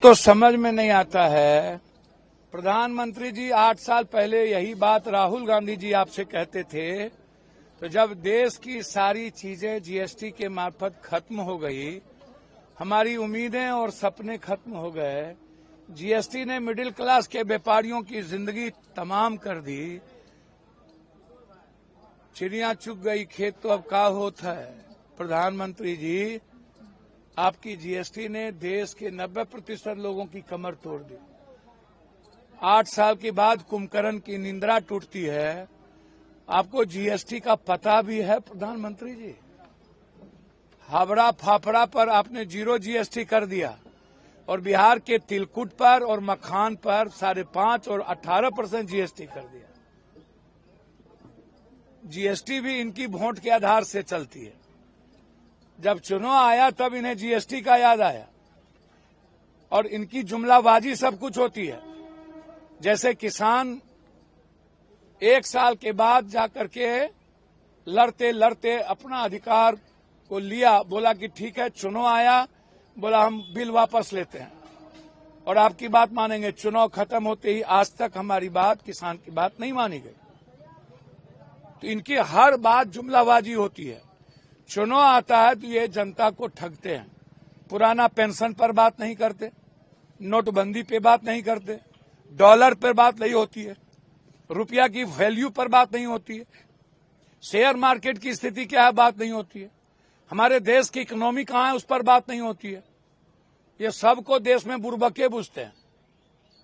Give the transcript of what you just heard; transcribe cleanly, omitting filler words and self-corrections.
तो समझ में नहीं आता है। प्रधानमंत्री जी 8 साल पहले यही बात राहुल गांधी जी आपसे कहते थे, तो जब देश की सारी चीजें जीएसटी के मार्फत खत्म हो गई, हमारी उम्मीदें और सपने खत्म हो गए, जीएसटी ने मिडिल क्लास के व्यापारियों की जिंदगी तमाम कर दी, चिड़िया चुग गई खेत तो अब का होता है। प्रधानमंत्री जी, आपकी जीएसटी ने देश के 90% लोगों की कमर तोड़ दी। 8 साल के बाद कुंभकर्ण की निंद्रा टूटती है। आपको जीएसटी का पता भी है प्रधानमंत्री जी? हावड़ा फाफड़ा पर आपने 0 जीएसटी कर दिया और बिहार के तिलकुट पर और मखान पर 5.5 और 18% जीएसटी कर दिया। जीएसटी भी इनकी वोट के आधार से चलती है। जब चुनाव आया तब इन्हें जीएसटी का याद आया और इनकी जुमलाबाजी सब कुछ होती है। जैसे किसान 1 साल के बाद जाकर के लड़ते लड़ते अपना अधिकार को लिया, बोला कि ठीक है चुनाव आया, बोला हम बिल वापस लेते हैं और आपकी बात मानेंगे। चुनाव खत्म होते ही आज तक हमारी बात, किसान की बात नहीं मानी गई। तो इनकी हर बात जुमलाबाजी होती है। चुनाव आता है तो ये जनता को ठगते हैं। पुराना पेंशन पर बात नहीं करते, नोटबंदी पे बात नहीं करते, डॉलर पर बात नहीं होती है, रुपया की वैल्यू पर बात नहीं होती है, शेयर मार्केट की स्थिति क्या है बात नहीं होती है, हमारे देश की इकोनॉमी कहाँ है उस पर बात नहीं होती है। ये सबको देश में बुर्बके बुझते हैं।